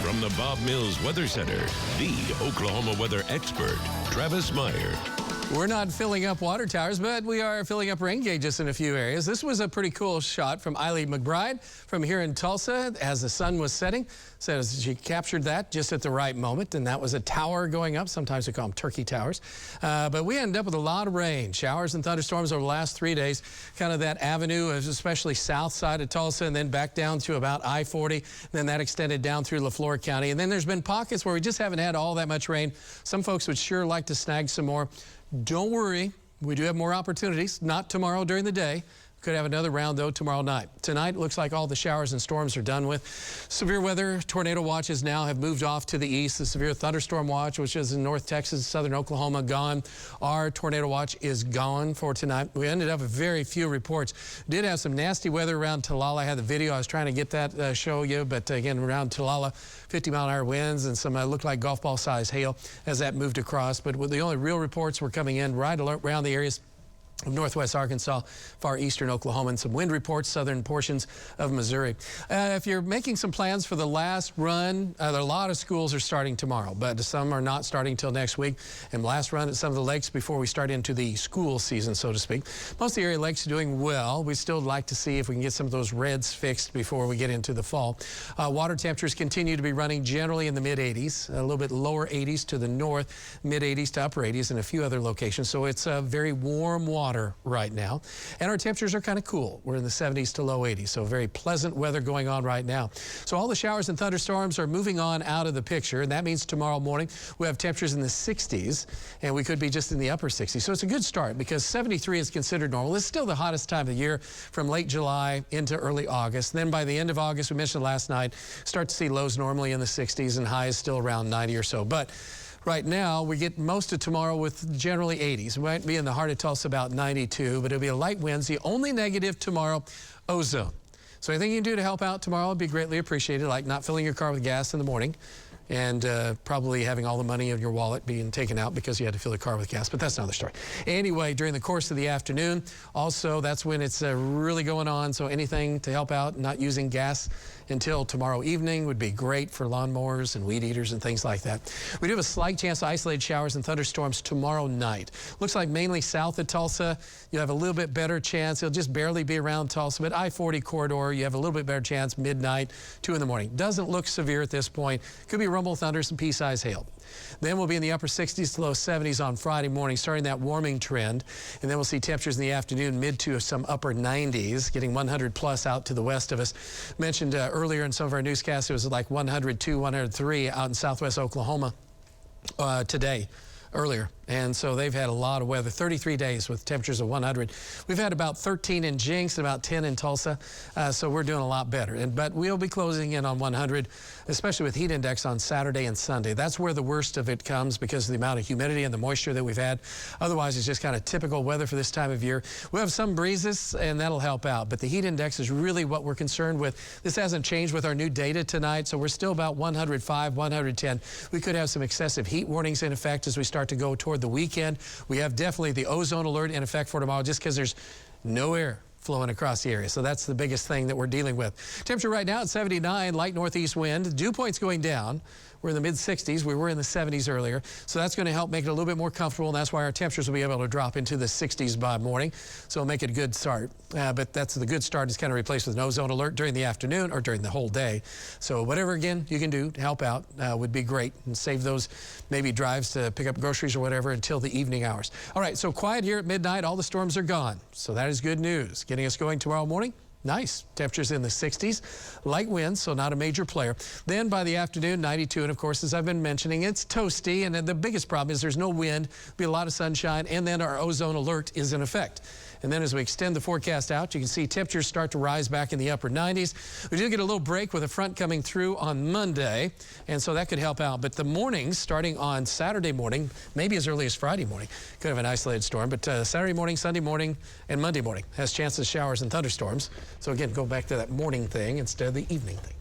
From the Bob Mills Weather Center, the Oklahoma weather expert, Travis Meyer. We're not filling up water towers, but we are filling up rain gauges in a few areas. This was a pretty cool shot from Eileen McBride from here in Tulsa as the sun was setting. Says she captured that just at the right moment, and that was a tower going up. Sometimes we call them turkey towers. But we ended up with a lot of rain, showers and thunderstorms over the last 3 days. Kind of that avenue, especially south side of Tulsa, and then back down to about I-40. Then that extended down through LaFleur County. And then there's been pockets where we just haven't had all that much rain. Some folks would sure like to snag some more. Don't worry, we do have more opportunities. Not tomorrow during the day. Could have another round, though, tomorrow night. Tonight, looks like all the showers and storms are done with. Severe weather tornado watches now have moved off to the east. The severe thunderstorm watch, which is in North Texas, southern Oklahoma, gone. Our tornado watch is gone for tonight. We ended up with very few reports. Did have some nasty weather around Talala. I had the video. I was trying to get that show you, but again, around Talala, 50-mile-an-hour winds and some looked like golf ball size hail as that moved across. But the only real reports were coming in right around the areas of northwest Arkansas, far eastern Oklahoma, and some wind reports, southern portions of Missouri. If you're making some plans for the last run, a lot of schools are starting tomorrow, but some are not starting till next week. And last run at some of the lakes before we start into the school season, so to speak. Most of the area lakes are doing well. We'd still like to see if we can get some of those reds fixed before we get into the fall. Water temperatures continue to be running generally in the mid-80s, a little bit lower 80s to the north, mid-80s to upper 80s in a few other locations. So it's very warm water right now, and our temperatures are kind of cool. We're in the 70s to low 80s, so very pleasant weather going on right now. So all the showers and thunderstorms are moving on out of the picture, and that means tomorrow morning we have temperatures in the 60s, and we could be just in the upper 60s. So it's a good start because 73 is considered normal. It's still the hottest time of the year from late July into early August. Then by the end of August, we mentioned last night, start to see lows normally in the 60s and highs still around 90 or so. But right now, we get most of tomorrow with generally 80s. We might be in the heart of Tulsa about 92, but it'll be a light winds. The only negative tomorrow, ozone. So anything you can do to help out tomorrow would be greatly appreciated, like not filling your car with gas in the morning and probably having all the money in your wallet being taken out because you had to fill the car with gas, but that's another story. Anyway, during the course of the afternoon, also that's when it's really going on, so anything to help out not using gas until tomorrow evening would be great for lawnmowers and weed eaters and things like that. We do have a slight chance of isolated showers and thunderstorms tomorrow night. Looks like mainly south of Tulsa, you have a little bit better chance. It'll just barely be around Tulsa, but I-40 corridor, you have a little bit better chance midnight, 2 in the morning. Doesn't look severe at this point. Could be rumble, thunder, some pea-sized hail. Then we'll be in the upper 60s to low 70s on Friday morning, starting that warming trend. And then we'll see temperatures in the afternoon, mid to some upper 90s, getting 100 plus out to the west of us. Mentioned earlier in some of our newscasts, it was like 102, 103 out in southwest Oklahoma today, earlier. And so they've had a lot of weather, 33 days with temperatures of 100. We've had about 13 in Jinx and about 10 in Tulsa, so we're doing a lot better. But we'll be closing in on 100, especially with heat index on Saturday and Sunday. That's where the worst of it comes because of the amount of humidity and the moisture that we've had. Otherwise, it's just kind of typical weather for this time of year. We have some breezes, and that'll help out. But the heat index is really what we're concerned with. This hasn't changed with our new data tonight, so we're still about 105, 110. We could have some excessive heat warnings in effect as we start to go toward the weekend. We have definitely the ozone alert in effect for tomorrow just because there's no air flowing across the area. So that's the biggest thing that we're dealing with. Temperature right now at 79, light northeast wind. Dew point's going down. We're in the mid-60s. We were in the 70s earlier. So that's going to help make it a little bit more comfortable, and that's why our temperatures will be able to drop into the 60s by morning. So it'll make it a good start. But that's the good start is kind of replaced with an ozone alert during the afternoon or during the whole day. So whatever, again, you can do to help out would be great, and save those maybe drives to pick up groceries or whatever until the evening hours. All right, so quiet here at midnight. All the storms are gone. So that is good news. Getting us going tomorrow morning. Nice. Temperatures in the 60s. Light winds, so not a major player. Then by the afternoon, 92. And of course, as I've been mentioning, it's toasty. And the biggest problem is there's no wind, be a lot of sunshine, and then our ozone alert is in effect. And then as we extend the forecast out, you can see temperatures start to rise back in the upper 90s. We do get a little break with a front coming through on Monday, and so that could help out. But the mornings, starting on Saturday morning, maybe as early as Friday morning, could have an isolated storm. But Saturday morning, Sunday morning, and Monday morning has chances of showers and thunderstorms. So again, go back to that morning thing instead of the evening thing.